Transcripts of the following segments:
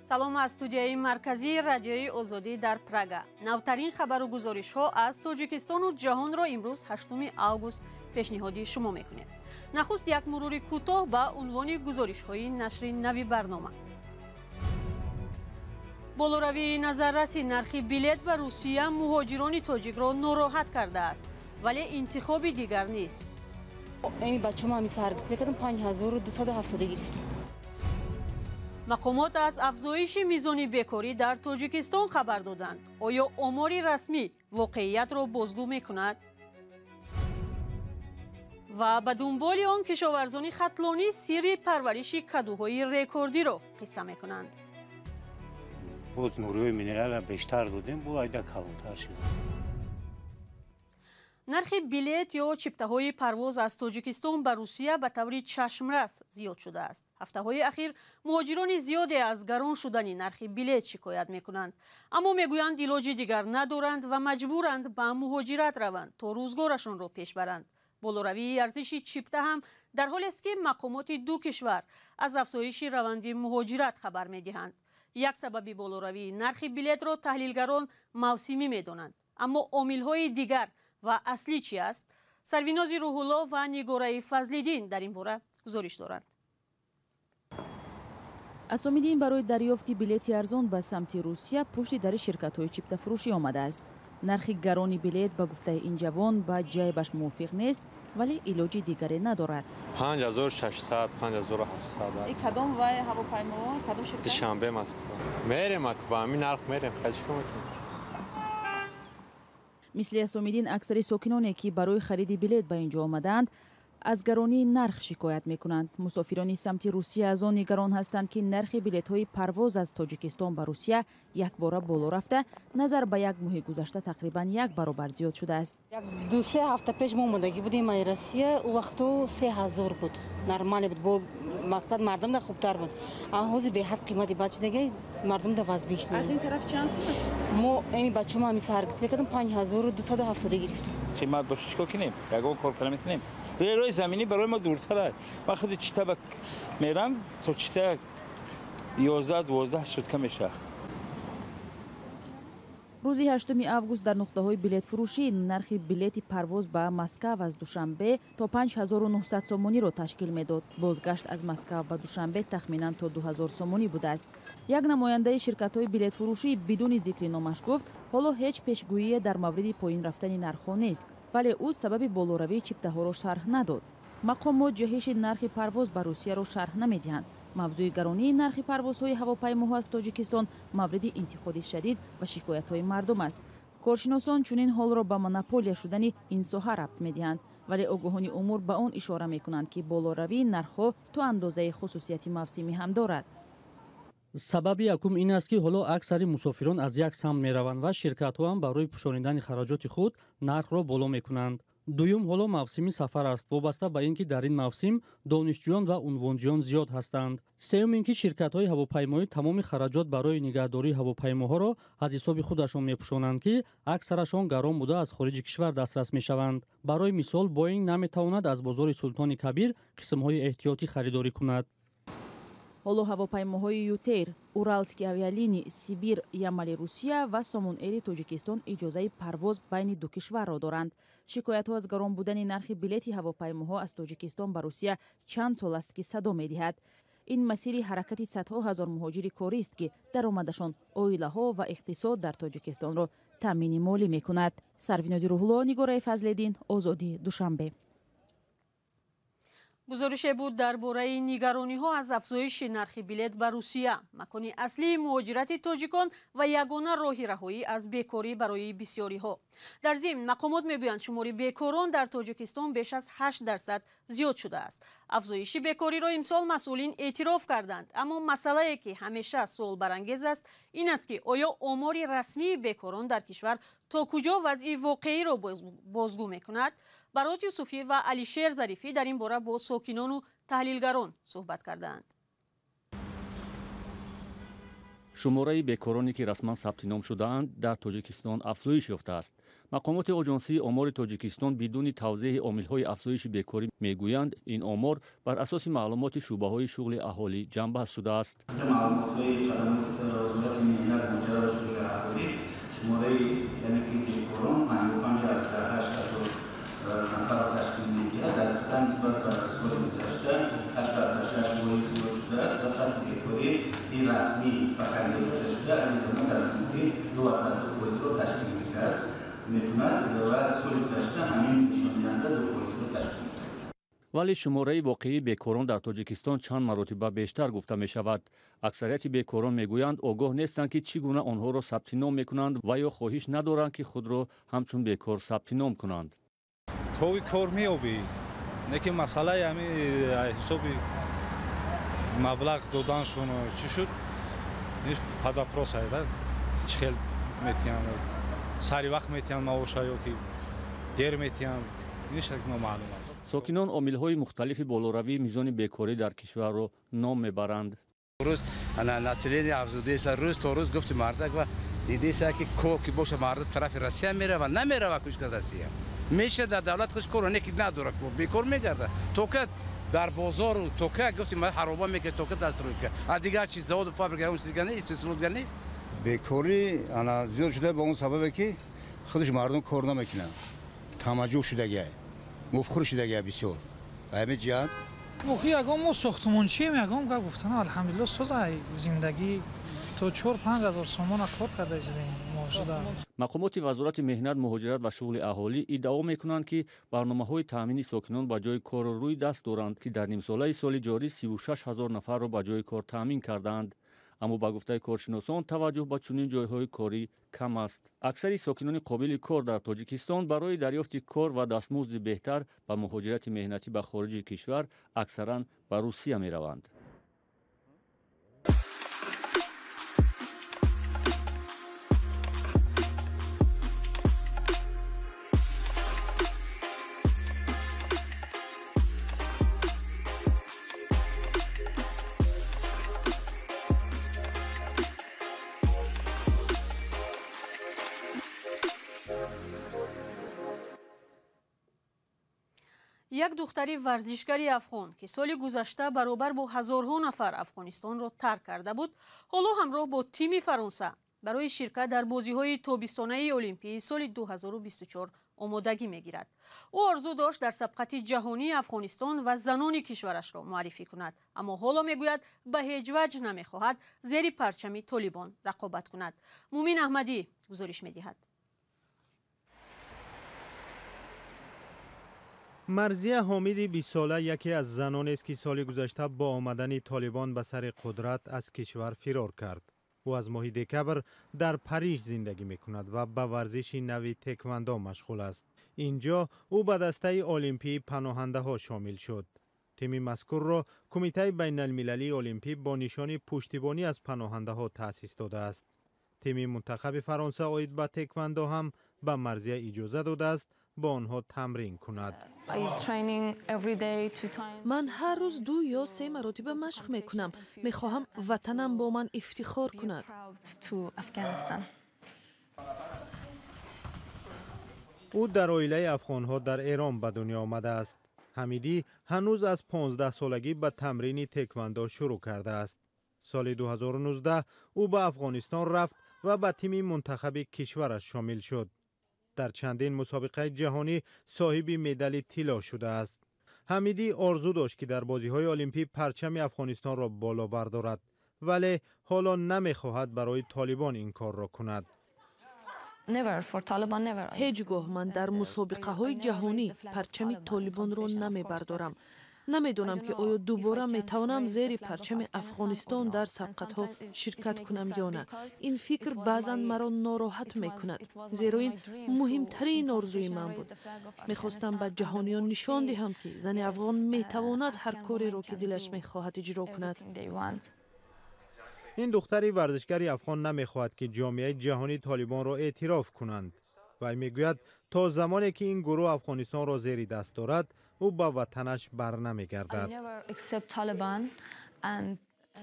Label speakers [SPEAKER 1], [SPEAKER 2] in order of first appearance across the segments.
[SPEAKER 1] салом аз студияи марказии радиои озодӣ дар Прага. Навтарин хабару гузоришҳо аз Тоҷикистону ҷаҳонро имрӯз 8 август пешниҳоди шумо мекунем. Нахуст як мурури кӯтоҳ ба унвони гузоришҳои нашри нави барнома. болоравии назарраси нархи билет ба Русия муҳоҷирони тоҷикро нороҳат кардааст, вале интихоби дигар нест.
[SPEAKER 2] Эми бачаҳоам ҳамиса ҳаргиз кардам 5270 гирифтам.
[SPEAKER 1] мақомот аз афзоиши мизони бекорӣ дар Тоҷикистон хабар доданд. оё омори расмӣ воқеиятро бозгӯ мекунад? ва ба дунболи он кишоварзони хатлонӣ сирри парвариши кадуҳои рекордиро қисса мекунанд.
[SPEAKER 3] боз нуриҳои минералро бештар додем, бо айда калонтар шуд.
[SPEAKER 1] нархи билет ё чиптаҳои парвоз аз Тоҷикистон ба Русия ба таври чашмрас зиёд шудааст. ҳафтаҳои ахир муҳоҷирони зиёде аз гарон шудани нархи билет шикоят мекунанд. аммо мегӯянд илоҷи дигар надоранд ва маҷбуранд ба муҳоҷират раванд то рӯзгорашонро пеш баранд. болоравии арзиши чипта ҳам дар ҳолест ки мақомоти ду кишвар аз афзоиши раванди муҳоҷират хабар медиҳанд. як сабаби болоравии нархи билетро таҳлилгарон мавсимӣ медонанд. аммо омилҳои дигар ва аслӣ чи аст? Сарвинози Рӯҳулло ва Нигораи Фазлиддин дар ин бора гузориш доранд.
[SPEAKER 4] асомиддин барои дарёфти билети арзон ба самти Русия пушти дари ширкатҳои чиптафурӯшӣ омадааст. нархи гарони билет ба гуфтаи ин ҷавон ба ҷайбаш мувофиқ нест, вале илоҷи дигаре надорад.
[SPEAKER 5] 5600 5700.
[SPEAKER 4] кадом вай ҳавопаймо кадом ширкат?
[SPEAKER 5] душанбе Москва. мерем акба ҳамин нарх мерем хачи кумакин.
[SPEAKER 4] мисли асомиддин аксари сокиноне ки барои хариди билет ба ин ҷо омадаанд аз гаронии нарх шикоят мекунанд. мусофирони самти Русия аз он нигарон ҳастанд ки нархи билетҳои парвоз аз Тоҷикистон ба Русия якбора боло рафта, назар ба як моҳи гузашта тақрибан 1 баробар зиёд шудааст.
[SPEAKER 2] 2-3 ҳафта пеш мо омодагӣ будем ай Россия, у вақто 3000 буд. Нормале буд, бо мақсад мардам да хубтар буд. Аммо ҳозир беҳад қимати бачидага мардам да ваз бештар.
[SPEAKER 4] аз ин тараф чанд сум аст?
[SPEAKER 2] мо эми бачаҳоам ҳамиса ҳаргиз кардам 5270 гирифтам.
[SPEAKER 6] қимат бош чикор кинем, ягон кор кара метонем. روی زمینی برای ما دورتره. وقتی چیتا با میرم تو چیتا 11-12 سوتکه میشه.
[SPEAKER 4] рӯзи 8 август дар нуқтаҳои билетфурӯшӣ нархи билети парвоз ба Москав аз Душанбе то 5900 сомониро ташкил медод. бозгашт аз Москав ба Душанбе тахминан то 2000 сомонӣ будааст. як намояндаи ширкатҳои билетфурӯшӣ бидуни зикри номаш гуфт, ҳоло ҳеҷ пешгӯие дар мавриди поин рафтани нархҳо нест, вале ӯ сабаби болоравии чиптаҳоро шарҳ надод. мақомот ҷаҳиши нархи парвоз ба Русияро шарҳ намедиҳанд. мавзӯи гаронии нархи парвозҳои ҳавопаймоҳо аз Тоҷикистон мавриди интиқоди шадид ва шикоятҳои мардум аст. коршиносон чунин ҳолро ба монополия шудани ин соҳа рабт медиҳанд, вале огоҳони умур ба он ишора мекунанд ки болоравии нархҳо то андозаи хусусияти мавсимӣ ҳам дорад.
[SPEAKER 7] сабаби якум ин аст ки ҳоло аксари мусофирон аз як самт мераванд ва ширкатҳо ҳам барои пӯшонидани хароҷоти худ нархро боло мекунанд. дуюм, ҳоло мавсими сафар аст, вобаста ба ин ки дар ин мавсим донишҷӯён ва унвонҷӯён зиёд ҳастанд. сеюм ин ки ширкатҳои ҳавопаймоӣ тамоми хараҷот барои нигаҳдории ҳавопаймоҳоро аз ҳисоби худашон мепӯшонанд ки аксарашон гарон буда аз хориҷи кишвар дастрас мешаванд. барои мисол Боинг наметавонад аз бозори Султони Кабир қисмҳои эҳтиётӣ харидорӣ кунад. ҳоло ҳавопаймоҳои Ютейр, Уралский авиалини, Сибир, Ямали Русия ва Сомон-эри Тоҷикистон иҷозаи парвоз байни ду кишварро доранд. шикоятҳо аз гарон будани нархи билети ҳавопаймоҳо аз Тоҷикистон ба Русия чанд сол аст ки садо медиҳад. ин масири ҳаракати садҳо ҳазор муҳоҷири корист ки даромадашон оилаҳо ва иқтисод дар Тоҷикистонро таъмини молӣ мекунад. Сарвинози Рӯҳулло, Нигораи Фазлиддин, Озодӣ, Душанбе.
[SPEAKER 1] гузорише буд дар бораи нигарониҳо аз афзоиши нархи билет ба Русия, макони аслии муҳоҷирати тоҷикон ва ягона роҳи раҳоӣ аз бекорӣ барои бисёриҳо. дар зимн мақомот мегӯянд шумори бекорон дар Тоҷикистон беш аз 8% зиёд шудааст. афзоиши бекориро имсол масъулин эътироф карданд, аммо масъалае ки ҳамеша суолбарангез аст ин аст ки оё омори расмии бекорон дар кишвар то куҷо вазъи воқеиро бозгӯ мекунад? барот Юсуфӣ ва Алишер Зарифӣ дар ин бора бо сокинону таҳлилгарон суҳбат карданд.
[SPEAKER 8] шумораи бекороне ки расман сабти ном шудаанд дар тоҷикистон афзоиш ёфтааст. мақомоти оҷонсии омори тоҷикистон бидуни тавзеҳи омилҳои афзоиши бекорӣ мегӯянд ин омор бар асоси маълумоти шӯъбаҳои шуғли аҳолӣ ҷамъбаст шудааст.
[SPEAKER 9] شماره یعنی که بیکاران 55,000 نفر را تشکیل می‌دهد در قطعا نسبت به سال گذشته 8,600 مورد زیاد شده است و سطح بیکاری این رسمی و خنده گذاشته شده امیزانه در زمینه 2% را تشکیل می‌کرد می‌کند و سال گذشته همین نشان دهنده 2% را تشکیل می‌کرد.
[SPEAKER 8] вале шумораи воқеии бекорон дар тоҷикистон чанд маротиба бештар гуфта мешавад. аксарияти бекорон мегӯянд огоҳ нестанд ки чӣ гуна онҳоро сабти ном мекунанд ва ё хоҳиш надоранд ки худро ҳамчун бекор сабти ном кунанд.
[SPEAKER 10] ҳови кор меёбӣ неки масъалаи ҳамин ҳисоби маблағ доданшон чӣ шуд падапрос аст чӣ хел метиҳанд сари вақт метиҳанд маоша ё ки дер метиҳанд ин шак номаълум аст.
[SPEAKER 8] сокинон омилҳои мухталифи болоравии мизони бекорӣ дар кишварро ном мебаранд.
[SPEAKER 11] рӯз население афзудааст рӯз то рӯз гуфти мардак ва дидеса ки ко ки боша мардак тарафи россия мерава намерава кушка россия меша дар давлат хиш кор не ки надора кор бекор мегарда тока дар бозору тока гуфти ма хароба мекард тока дастройка а дигар чиз заводу фабрика ҳам чиз гане истеслодгар нест
[SPEAKER 12] бекори ана зиёд шуда ба он сабабе ки худаш мардум кор намекунанд тамаҷҷӯҳ шудагия муфхур шудагия бисёр ҳамин ҷиҳат
[SPEAKER 13] охи ягон мо сохтмончием ягон гап гуфтана алҳамдулилло созай зиндагӣ то 4-5 ҳазор сомона кор карда издем мошуда.
[SPEAKER 8] мақомоти вазорати меҳнат муҳоҷират ва шуғли аҳолӣ иддао мекунанд ки барномаҳои таъмини сокинон ба ҷои кор рӯй даст доранд ки дар нимсолаи соли ҷорӣ 36 000 нафарро ба ҷои кор таъмин кардаанд. аммо ба гуфтаи коршиносон таваҷҷӯҳ ба чунин ҷойҳои корӣ кам аст. аксари сокинони қобили кор дар тоҷикистон барои дарёфти кор ва дастмузди беҳтар ба муҳоҷирати меҳнатӣ ба хориҷи кишвар аксаран ба русия мераванд.
[SPEAKER 1] як духтари варзишгари афғон ки соли гузашта баробар бо ҳазорҳо нафар афғонистонро тарк карда буд ҳоло ҳамроҳ бо тими фаронса барои ширкат дар бозиҳои тобистонаи олимпии соли 2024 омодагӣ мегирад. ӯ орзу дошт дар сабқати ҷаҳонии афғонистон ва занони кишварашро муаррифӣ кунад, аммо ҳоло мегӯяд ба ҳеҷ ваҷҳ намехоҳад зери парчами толибон рақобат кунад. мумин аҳмадӣ гузориш медиҳад.
[SPEAKER 14] марзия ҳомиди 20 сола яке аз занонест ки соли гузашта бо омадани толибон ба сари қудрат аз кишвар фирор кард. ӯ аз моҳи декабр дар Париж зиндагӣ мекунад ва ба варзиши нави теквандо машғул аст. инҷо ӯ ба дастаи олимпии паноҳандаҳо шомил шуд. тими мазкурро кумитаи байналмилалии олимпӣ бо нишони пуштибонӣ аз паноҳандаҳо таъсис додааст. тими мунтахаби фаронса оид ба теквандо ҳам ба марзия иҷоза додааст با آنها تمرین کند.
[SPEAKER 15] من هر روز 2 یا 3 مرتبه مشق میکنم. میخواهم وطنم با من افتخار کند.
[SPEAKER 14] او در عائله افغان‌ها در ایران به دنیا آمده است. حمیدی هنوز از 15 سالگی به تمرین تکواندو شروع کرده است. سال 2019 او به افغانستان رفت و به تیم منتخب کشورش شامل شد. در چندین مسابقه جهانی صاحب مدال طلا شده است. حمیدی آرزو داشت که در بازی‌های المپیک پرچم افغانستان را بالا بردارد، ولی حالا نمی‌خواهد برای طالبان این کار را کند.
[SPEAKER 15] هیچگاه من در مسابقه های جهانی پرچم طالبان را نمیبردارم. نمیدونم که آیا دوباره میتوانم زیر پرچم افغانستان در سبقت ها شرکت کنم یا نه. این فکر بعضا مرا ناراحت میکند، زیرا این مهمترین آرزوی من بود. میخواستم به جهانیان نشان دهم که زن افغان میتواند هر کاری را که دلش میخواهد اجرا کند.
[SPEAKER 14] این دختری ورزشگری افغان نمیخواهد که جامعه جهانی طالبان را اعتراف کنند. و میگوید تا زمانی که این گروه افغانستان را زیر دست دارد او به وطنش بر نمیگردد.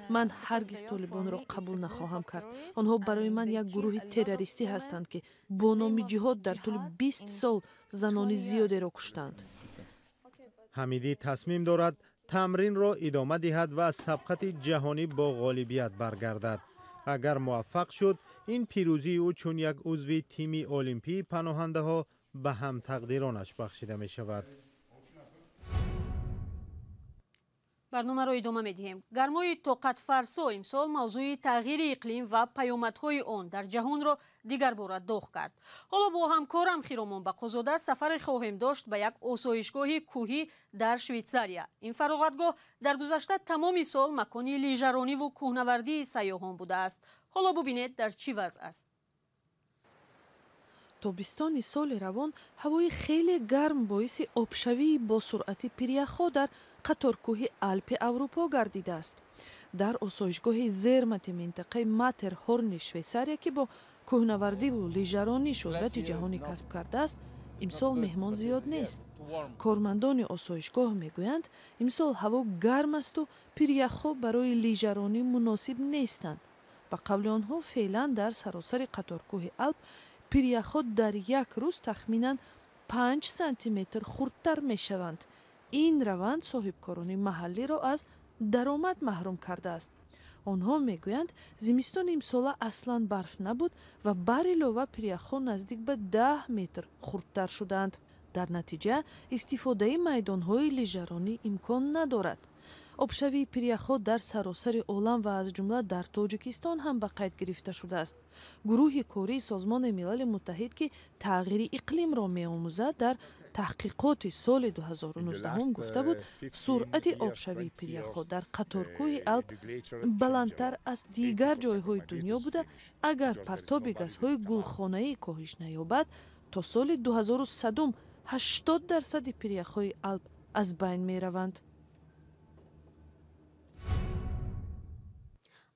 [SPEAKER 15] من هرگز طالبان را قبول نخواهم کرد. آنها برای من یک گروه تروریستی هستند که با نام جهاد در طول 20 سال زنان زیادی را کشتند.
[SPEAKER 14] حمیدی تصمیم دارد تمرین را ادامه دهد و از سبقت جهانی با غالبیت برگردد. اگر موفق شد این پیروزی او چون یک عضو تیم المپی پناهنده ها به هم تقدیرانش بخشیده می شود.
[SPEAKER 1] برنامه را ادامه می دهیم. گرمای طاقت فرسا امسال موضوع تغییر اقلیم و پیامدهای آن در جهان را دیگر بار داغ کرد. حالا با همکارم خیرامان بقازاده سفر خواهیم داشت به یک آسایشگاه کوهی در شویتزاریا. این فراغتگاه در گذشته تمام سال مکان لیژرانی و کوهنوردی سیاحان بوده است. حالا ببینید در چی وضع است.
[SPEAKER 15] تابستان سال روان هوای خیلی گرم باعث آبشوی با سرعت پریخ‌ها در قطارکوه آلپ اروپا گردیده است. در آسایشگاه زرمت منطقه ماترهورن شویتزاریا که با کوهنوردی و لیژرانی شهرت جهانی کسب کرده است، امسال مهمان زیاد نیست. کارمندان آسایشگاه میگویند امسال هوا گرم است و پریخ‌ها برای لیژرانی مناسب نیستند. به قول آنها فعلا در سراسر قطارکوه آلپ پریخ‌ها در یک روز تخمیناً 5 سانتی متر خردتر می شوند. این روند صاحبکاران محلی را از درآمد محروم کرده است. آنها میگویند زمستان امسال اصلا برف نبود و بر علاوه پریخ‌ها نزدیک به 10 متر خردتر شدند. در نتیجه استفاده میدان‌های لیژرانی امکان ندارد. آبشوی پریخ‌ها در سراسر عالم و از جمله در تاجیکستان هم به قید گرفته شده است. گروه کاری سازمان ملل متحد که تغییر اقلیم را می‌آموزد در تحقیقات سال 2019 گفته بود سرعت آبشوی پریخ‌ها در قطارکوه آلپ بلندتر از دیگر جایهای دنیا بوده. اگر پرتاب گازهای گلخانه‌ای کاهش نیابد تا سال 2100 80% پریخ‌های آلپ از بین می‌روند.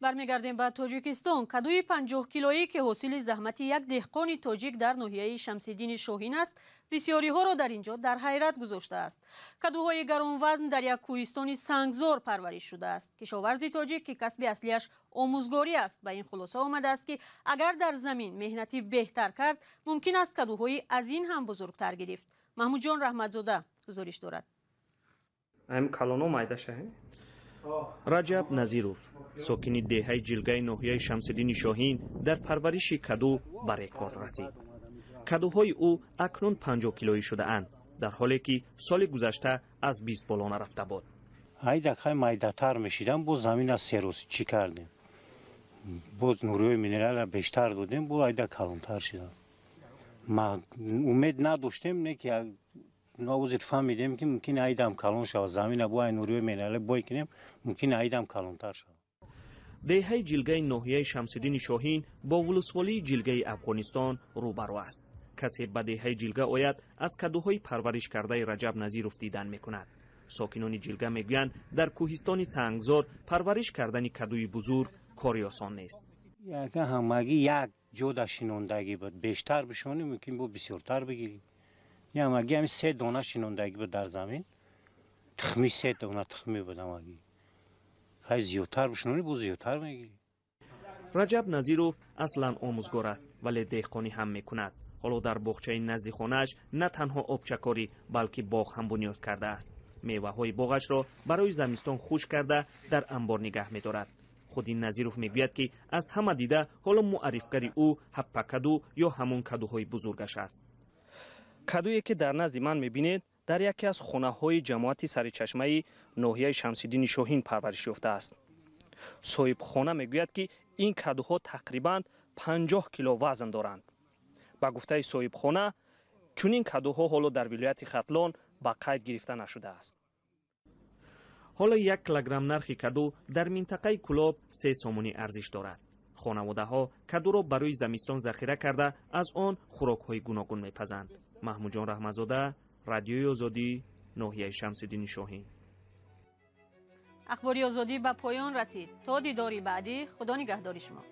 [SPEAKER 1] برمیگردیم به تاجیکستان. کدوی 50 کیلویی که حاصل زحمت یک دهقان تاجیک در ناحیه شمس‌الدین شاهین است، بسیاری ها را در اینجا در حیرت گذاشته است. کدوهای گرانوزن در یک کوهستان سنگزار پرورش شده است. کشاورز تاجیک که کسب اصلیش آموزگاری است به این خلاصه آمده است که اگر در زمین مهنتی بهتر کرد ممکن است کدوهای از این هم بزرگتر گرفت. محمود جان رحمتزاده گزارش دارد.
[SPEAKER 16] раҷаб назиров сокини деҳаи ҷилгаи ноҳияи шамсиддини шоҳин дар парвариши каду ба рекорд расид. кадуҳои ӯ акнун 50 килоӣ шудаанд, дар ҳоле ки соли гузашта аз 20 боло нарафта буд.
[SPEAKER 3] айдакҳай майдатар мешидам, боз замин аз сероси чӣ кардем, боз нуриҳои минералро бештар додем, бо айда калонтар шидам. умед надоштем, не ки навозир фаҳмидем ки мумкин айдам калон шавад, замина бо ай нуриҳои минералӣ бой кунем, мумкин айдам калонтар шавад.
[SPEAKER 16] деҳаи ҷилгаи ноҳияи шамсиддини шоҳин бо вулусволии ҷилгаи афғонистон рӯбарӯ аст. касе ба деҳаи ҷилга ояд аз кадуҳои парвариш кардаи раҷаб назиров дидан мекунад. сокинони ҷилга мегӯянд дар кӯҳистони сангзор парвариш кардани кадуи бузург кори осон нест.
[SPEAKER 3] ҳамагӣ як ҷода шинондагӣ буд, бештар бишонӣ мумкин бо бисёртар бигирӣ. ҳамагӣ ҳами 3 дона шинондагӣ буд дар замин, тухми 3 дона тухми буд ҳамагӣ. хай зиёдтар бишонӣ бо зиёдтар мегирӣ.
[SPEAKER 16] раҷаб назиров аслан омӯзгор аст, вале деҳқонӣ ҳам мекунад. ҳоло дар боғчаи назди хонааш на танҳо обчакорӣ, балки боғ ҳам бунёд кардааст. меваҳои боғашро барои замистон хушк карда дар амбор нигаҳ медорад. худи назиров мегӯяд ки аз ҳама дида ҳоло муаррифгари ӯ ҳаппакаду ё ҳамон кадуҳои бузургаш аст. кадуе ки дар назди ман мебинед дар яке аз хонаҳои ҷамоати саричашмаи ноҳияи шамсиддини шоҳин парвариш ёфтааст. соҳибхона мегӯяд ки ин кадуҳо тақрибан 50 кило вазн доранд. ба гуфтаи соҳибхона чунин кадуҳо ҳоло дар вилояти хатлон ба қайд гирифта нашудааст. ҳоло 1 килограмм нархи каду дар минтақаи кулоб 3 сомонӣ арзиш дорад. хонаводаҳо кадуро барои замистон захира карда аз он хӯрокҳои гуногун мепазанд. маҳмуҷон раҳматзода, радиои озодӣ, ноҳияи шамсиддини шоҳин.
[SPEAKER 1] ахбори озодӣ ба поён расид. то дидори баъдӣ, худо нигаҳдори шумо.